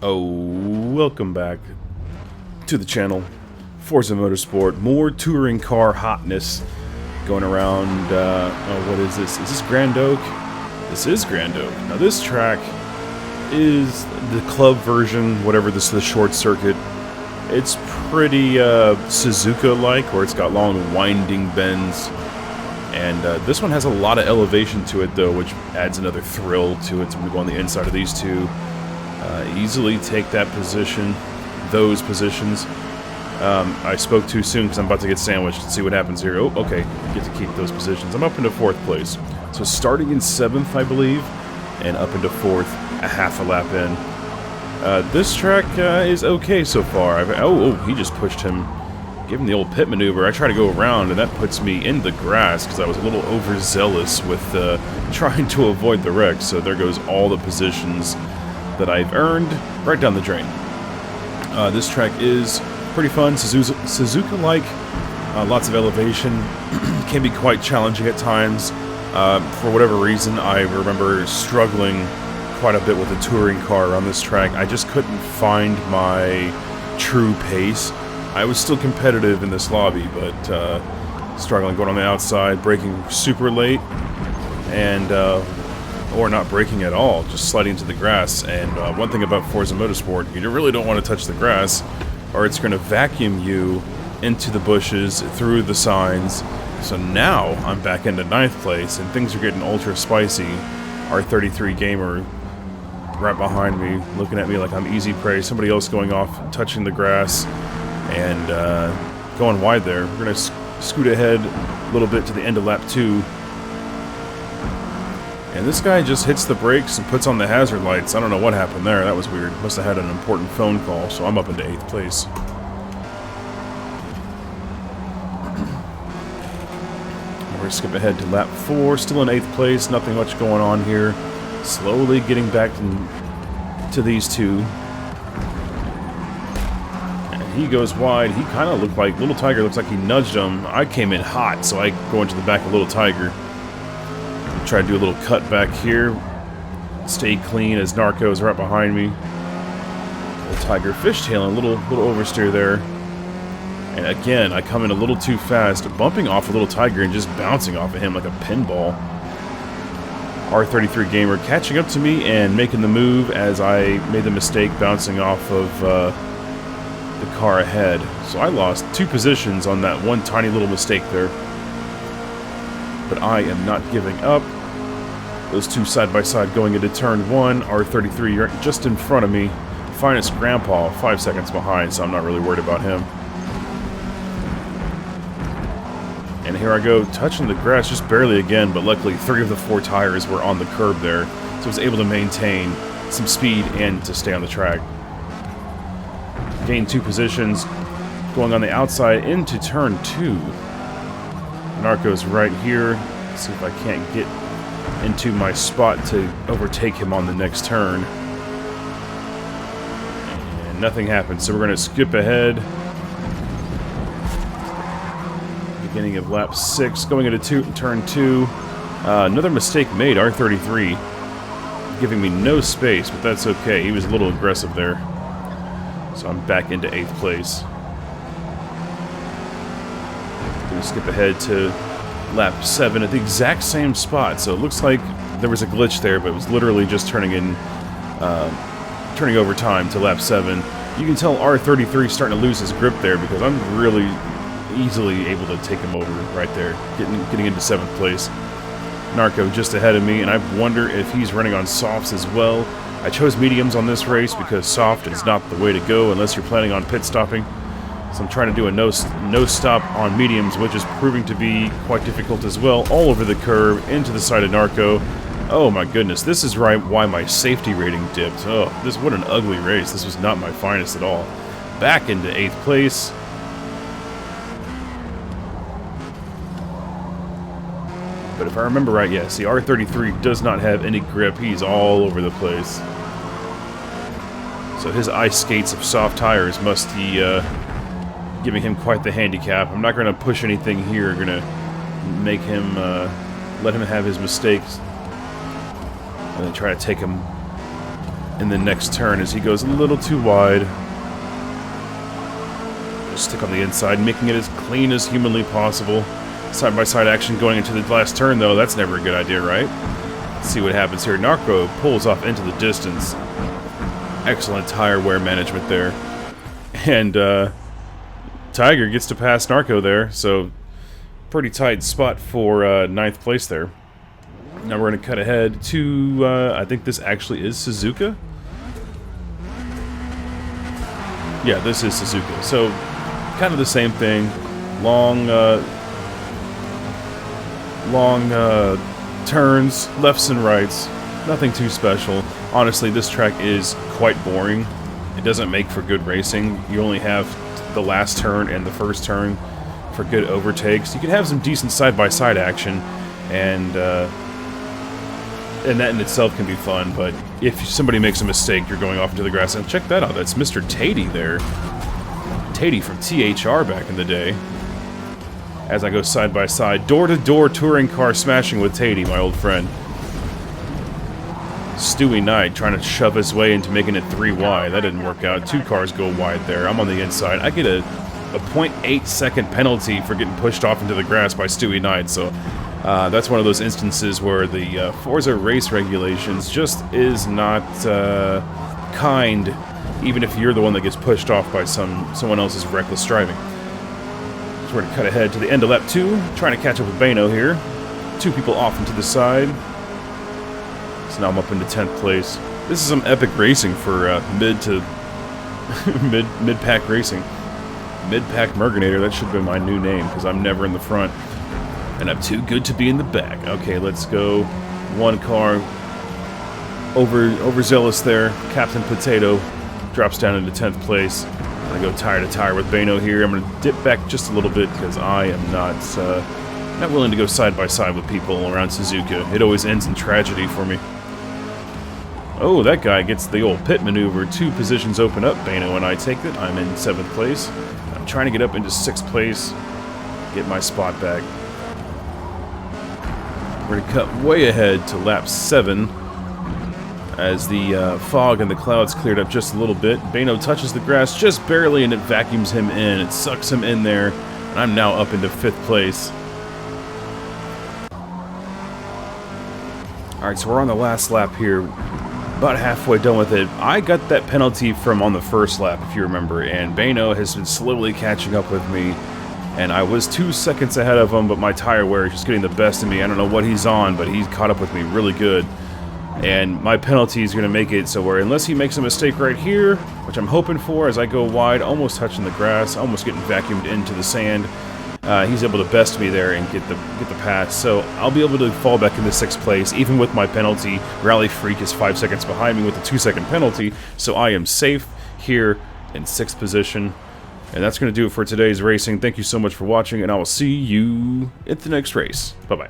Oh, welcome back to the channel. Forza Motorsport, more touring car hotness going around. Oh, what is this? Is this Grand Oak? This is Grand Oak. Now this track is the club version, whatever this is, the short circuit. It's pretty Suzuka-like, where it's got long winding bends. And this one has a lot of elevation to it, though, which adds another thrill to it. So I'm going to go on the inside of these two. Easily take that position, those positions. I spoke too soon because I'm about to get sandwiched. Let's see what happens here. Oh, okay, get to keep those positions. I'm up into 4th place. So starting in 7th, I believe, and up into 4th, a half a lap in. This track is okay so far. Oh, he just pushed him. Give him the old pit maneuver. I try to go around, and that puts me in the grass because I was a little overzealous with trying to avoid the wreck. So there goes all the positions that I've earned right down the drain. This track is pretty fun, Suzuka-like, lots of elevation, can be quite challenging at times. For whatever reason, I remember struggling quite a bit with a touring car on this track. I just couldn't find my true pace. I was still competitive in this lobby, but struggling, going on the outside, braking super late, and or not braking at all, just sliding into the grass. And one thing about Forza Motorsport, you really don't want to touch the grass, or it's going to vacuum you into the bushes, through the signs. So now I'm back into 9th place, and things are getting ultra spicy. R33 Gamer right behind me, looking at me like I'm easy prey. Somebody else going off, touching the grass, and going wide there. We're going to scoot ahead a little bit to the end of lap 2. And this guy just hits the brakes and puts on the hazard lights. I don't know what happened there. That was weird. Must have had an important phone call, so I'm up into 8th place. We're going to skip ahead to lap 4. Still in 8th place. Nothing much going on here. Slowly getting back to these two. And he goes wide. He kind of looked like... Little Tiger looks like he nudged him. I came in hot, so I go into the back of Little Tiger. Try to do a little cut back here. Stay clean as Narco's right behind me. Little Tiger fishtailing, a little oversteer there. And again, I come in a little too fast, bumping off a Little Tiger and just bouncing off of him like a pinball. R33 Gamer catching up to me and making the move as I made the mistake bouncing off of the car ahead. So I lost 2 positions on that one tiny little mistake there. But I am not giving up. Those two side by side going into turn 1. R33 you're just in front of me. Finest Grandpa 5 seconds behind, so I'm not really worried about him. And here I go, touching the grass just barely again, but luckily 3 of the 4 tires were on the curb there, so I was able to maintain some speed and to stay on the track. Gained 2 positions, going on the outside into turn 2. Narco's right here. Let's see if I can't get into my spot to overtake him on the next turn. And nothing happened, so we're going to skip ahead. Beginning of lap 6, going into turn 2. Another mistake made, R33. Giving me no space, but that's okay. He was a little aggressive there. So I'm back into 8th place. Skip ahead to lap 7 at the exact same spot. So it looks like there was a glitch there, but it was literally just turning over time to lap 7. You can tell R33 starting to lose his grip there because I'm really easily able to take him over right there, getting into 7th place. Narco just ahead of me, and I wonder if he's running on softs as well. I chose mediums on this race because soft is not the way to go unless you're planning on pit stopping. So I'm trying to do a no stop on mediums, which is proving to be quite difficult as well. All over the curve, into the side of Narco. Oh my goodness, this is why my safety rating dipped. Oh, what an ugly race. This was not my finest at all. Back into 8th place. But if I remember right, yeah, see, R33 does not have any grip. He's all over the place. So his ice skates of soft tires must be giving him quite the handicap. I'm not going to push anything here. I'm going to make him, let him have his mistakes. And then try to take him in the next turn as he goes a little too wide. Just stick on the inside, making it as clean as humanly possible. Side-by-side action going into the last turn, though. That's never a good idea, right? Let's see what happens here. Narco pulls off into the distance. Excellent tire wear management there. And Tiger gets to pass Narco there, so pretty tight spot for 9th place there. Now we're going to cut ahead to, I think this actually is Suzuka? Yeah, this is Suzuka. So, kind of the same thing. Long turns, lefts and rights. Nothing too special. Honestly, this track is quite boring. It doesn't make for good racing. You only have the last turn and the first turn for good overtakes. You can have some decent side-by-side action, and that in itself can be fun, but if somebody makes a mistake, you're going off into the grass. And check that out, that's Mr. Tatey there. Tatey from THR back in the day. As I go side-by-side, door-to-door touring car smashing with Tatey, my old friend. Stewie Knight trying to shove his way into making it 3 wide. That didn't work out. 2 cars go wide there. I'm on the inside. I get a 0.8 second penalty for getting pushed off into the grass by Stewie Knight, so that's one of those instances where the Forza race regulations just is not kind, even if you're the one that gets pushed off by someone else's reckless driving. So we're going to cut ahead to the end of lap 2, trying to catch up with Bano here. 2 people off into the side. So now I'm up into 10th place. This is some epic racing for mid-pack racing. Mid-pack Merginator, that should have been my new name, because I'm never in the front. And I'm too good to be in the back. Okay, let's go. 1 car overzealous there. Captain Potato drops down into 10th place. I'm going to go tire to tire with Bano here. I'm going to dip back just a little bit because I am not willing to go side by side with people around Suzuka. It always ends in tragedy for me. Oh, that guy gets the old pit maneuver. 2 positions open up. Bano and I take it. I'm in 7th place. I'm trying to get up into 6th place. Get my spot back. We're going to cut way ahead to lap 7 as the fog and the clouds cleared up just a little bit. Bano touches the grass just barely and it vacuums him in. It sucks him in there. And I'm now up into 5th place. Alright, so we're on the last lap here. About halfway done with it. I got that penalty from on the first lap, if you remember, and Bano has been slowly catching up with me, and I was 2 seconds ahead of him, but my tire wear is just getting the best of me. I don't know what he's on, but he's caught up with me really good, and my penalty is going to make it so where unless he makes a mistake right here, which I'm hoping for as I go wide, almost touching the grass, almost getting vacuumed into the sand, he's able to best me there and get the pass. So I'll be able to fall back into 6th place, even with my penalty. Rally Freak is 5 seconds behind me with a 2-second penalty, so I am safe here in 6th position. And that's going to do it for today's racing. Thank you so much for watching, and I will see you at the next race. Bye-bye.